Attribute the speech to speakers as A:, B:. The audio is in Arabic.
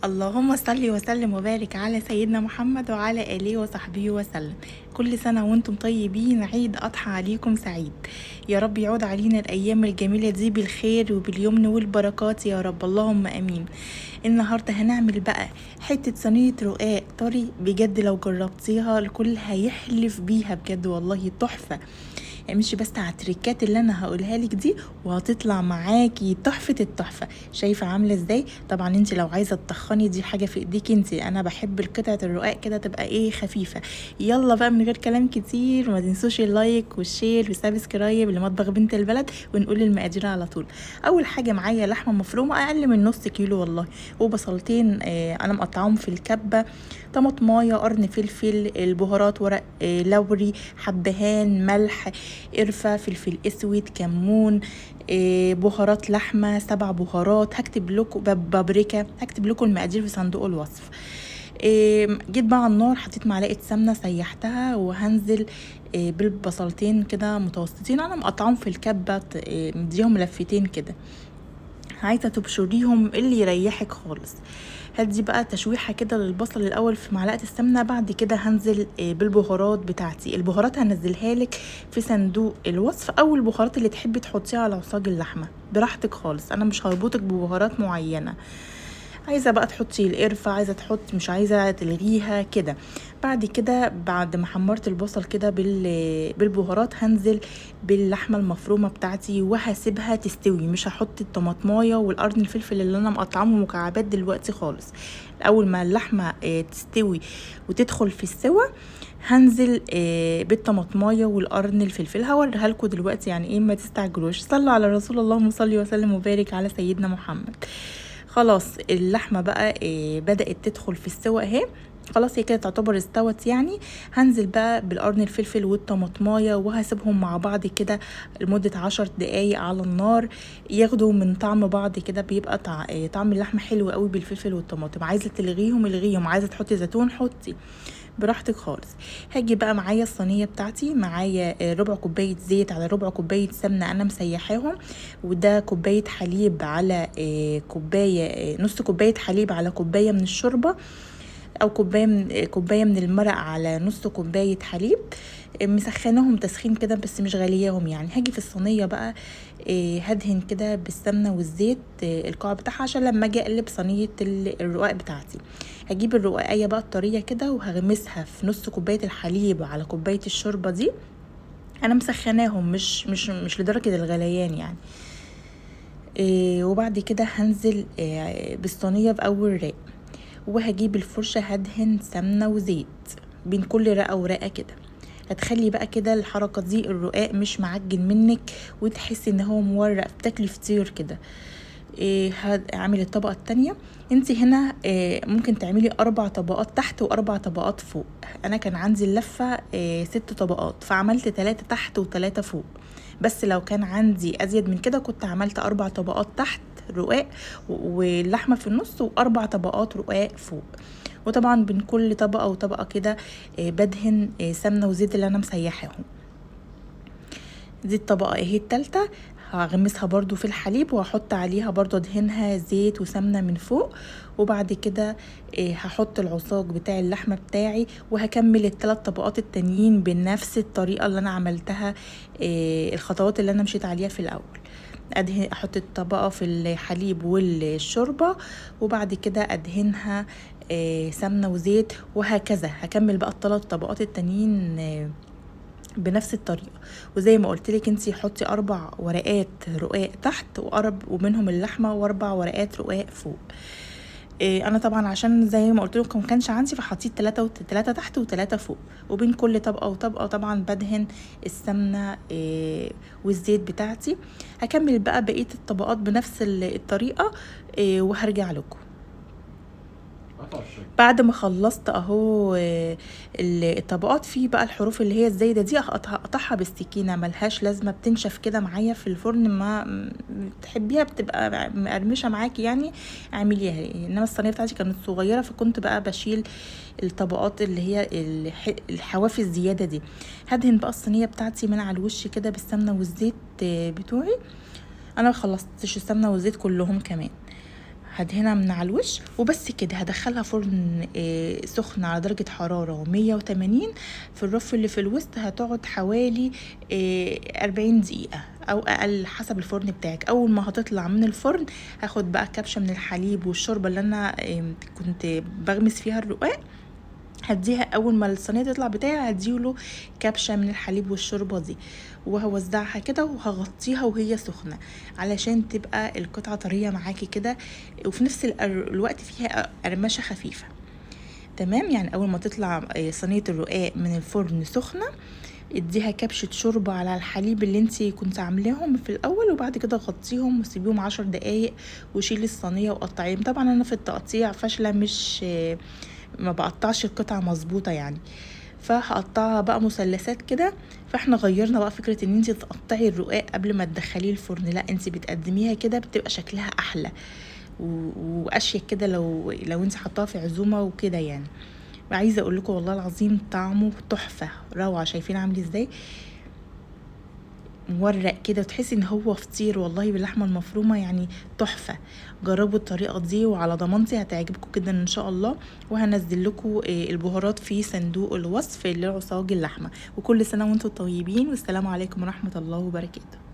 A: اللهم صل وسلم وبارك على سيدنا محمد وعلى آله وصحبه وسلم. كل سنة وانتم طيبين، عيد أضحى عليكم سعيد. يا رب يعود علينا الأيام الجميلة دي بالخير وباليمن والبركات يا رب، اللهم أمين. النهاردة هنعمل بقى حتة صينية رقاق طري، بجد لو جربتيها الكل هيحلف بيها، بجد والله تحفة. امشي بس على التريكات اللي انا هقولها لك دي وهتطلع معاكي تحفه التحفه. شايفه عامله ازاي؟ طبعا انت لو عايزه تطخني دي حاجه في ايديك انت، انا بحب القطعه الرقاق كده تبقى خفيفه. يلا بقى من غير كلام كتير، ما تنسوش اللايك والشير والسبسكرايب لمطبخ بنت البلد، ونقول المقادير على طول. اول حاجه معايا لحمه مفرومه اقل من نص كيلو والله، وبصلتين انا مقطعهم في الكبه، طماطمايه، قرن فلفل، البهارات ورق لوري، حبهان، ملح، قرفة، فلفل اسود، كمون، بهارات لحمة 7 بهارات، هكتب لكم بابريكا، هكتب لكم المقادير في صندوق الوصف. جيت بقى على النار، حطيت معلقة سمنة سيحتها، وهنزل بالبصلتين كده متوسطين انا مقطعهم في الكبة، مديهم لفتين كده، عايزه تبشريهم اللي يريحك خالص. هدي بقى تشويحه كده للبصل الاول في معلقه السمنه، بعد كده هنزل بالبهارات بتاعتي. البهارات هنزلها لك في صندوق الوصف، او البهارات اللي تحبي تحطيها على عصاج اللحمه براحتك خالص، انا مش هربطك ببهارات معينه. عايزه بقى تحطي القرفه، عايزه تحطي، مش عايزه تلغيها كده. بعد كده بعد ما حمرت البصل كده بالبهارات، هنزل باللحمه المفرومه بتاعتي وهسيبها تستوي. مش هحط الطماطمايه والقرن الفلفل اللي انا مقطعهم مكعبات دلوقتي خالص. اول ما اللحمه تستوي وتدخل في السوا، هنزل بالطماطمايه والقرن الفلفل. هوريها لكم دلوقتي يعني ما تستعجلوش، صلوا على رسول الله، اللهم صل وسلم وبارك على سيدنا محمد. خلاص اللحمه بقى بدات تدخل في السوا اهي، خلاص هي كده تعتبر استوت يعني. هنزل بقى بالقرن الفلفل والطماطمايه، وهسيبهم مع بعض كده لمده 10 دقايق على النار، ياخدوا من طعم بعض كده، بيبقى طعم اللحمه حلو قوي بالفلفل والطماطم. عايزه تلغيهم الغيهم، عايزه تحطي زيتون حطي براحتك خالص. هاجي بقى معايا الصينيه بتاعتي، معايا ربع كوبايه زيت على ربع كوبايه سمنه انا مسيحاهم، وده كوبايه حليب على كوبايه، نص كوبايه حليب على كوبايه من الشوربه، او كوبايه من المرق على نص كوبايه حليب. مسخناهم تسخين كده بس مش غالياهم يعني. هاجي في الصينيه بقى هدهن كده بالسمنه والزيت القاع بتاعها، عشان لما اجي اقلب صينيه الرقاق بتاعتي. هجيب الرقاقيه بقى الطريه كده، وهغمسها في نص كوبايه الحليب على كوبايه الشوربه دي. انا مسخناهم مش لدرجه الغليان يعني. وبعد كده هنزل بالصينيه في اول رق، وهجيب الفرشه هدهن سمنه وزيت بين كل رقه ورقه كده. هتخلي بقى كده الحركه دي الرقاق مش معجن منك، وتحسي ان هو مورق، بتاكلي فطير كده. هعمل الطبقه التانية. انت هنا ممكن تعملي 4 طبقات تحت و4 طبقات فوق. انا كان عندي اللفه 6 طبقات، فعملت 3 تحت و3 فوق. بس لو كان عندي ازيد من كده كنت عملت 4 طبقات تحت رقاق واللحمه في النص، و4 طبقات رقاق فوق. وطبعا بين كل طبقه وطبقه كده بدهن سمنه وزيت اللي انا مسيحاهم. دي الطبقه اهي التالتة، هغمسها برضو في الحليب، وهحط عليها برضو ادهنها زيت وسمنه من فوق. وبعد كده هحط العصاج بتاع اللحمه بتاعي، وهكمل ال3 طبقات التانيين بنفس الطريقه اللي انا عملتها، الخطوات اللي انا مشيت عليها في الاول. ادهن، احط الطبقه في الحليب والشوربه، وبعد كده ادهنها سمنه وزيت، وهكذا هكمل بقى ال3 طبقات التانيين بنفس الطريقه. وزي ما قلت لك انتي حطي 4 ورقات رقاق تحت، ومنهم اللحمه، و4 ورقات رقاق فوق. انا طبعا عشان زي ما قلت لكم ما كانش عندي، فحطيت 3 تحت و3 فوق. وبين كل طبقه وطبقه طبعا بدهن السمنه والزيت بتاعتي. هكمل بقى بقيه الطبقات بنفس الطريقه، وهرجع لكم بعد ما خلصت اهو الطبقات. فيه بقى الحروف اللي هي الزايده دي اقطعها بالسكينه، ملهاش لازمه، بتنشف كده معايا في الفرن، ما تحبيها بتبقى مقرمشه معاكي يعني اعمليها. انما الصينيه بتاعتي كانت صغيره، فكنت بقى بشيل الطبقات اللي هي الحواف الزياده دي. هدهن بقى الصينيه بتاعتي من على الوش كده بالسمنه والزيت بتوعي. انا ما خلصتش السمنه والزيت كلهم كمان. هدهنها من على الوش وبس كده. هدخلها فرن سخن على درجة حرارة 180 في الرف اللي في الوسط. هتقعد حوالي 40 دقيقة او اقل حسب الفرن بتاعك. اول ما هتطلع من الفرن هاخد بقى كبشة من الحليب والشوربة اللي انا كنت بغمس فيها الرقاق، هديها اول ما الصينيه تطلع بتاعي، هديله كبشه من الحليب والشوربه دي وهوزعها كده وهغطيها وهي سخنه علشان تبقى القطعه طريه معاكي كده، وفي نفس الوقت فيها قرمشه خفيفه. تمام، يعني اول ما تطلع صينيه الرقاق من الفرن سخنه، اديها كبشه شوربه على الحليب اللي انتي كنت عاملاهم في الاول، وبعد كده غطيهم وسيبيهم 10 دقايق وشيلي الصينيه وقطعيهم. طبعا انا في التقطيع فاشله، مش ما بقطعش القطعه مظبوطه يعني، فهقطعها بقى مثلثات كده. فاحنا غيرنا بقى فكره ان انت تقطعي الرقاق قبل ما تدخليه الفرن، لا انت بتقدميها كده بتبقى شكلها احلى واشيك كده لو انت حطاها في عزومه وكده يعني. عايزه اقول لكم والله العظيم طعمه تحفه روعه. شايفين عامل ازاي مورق كده، وتحسي ان هو فطير والله باللحمه المفرومه، يعني تحفه. جربوا الطريقه دي وعلى ضمانتي هتعجبكم جدا ان شاء الله. وهنزل لكم البهارات في صندوق الوصف لعصاج اللحمه. وكل سنه وانتم طيبين، والسلام عليكم ورحمه الله وبركاته.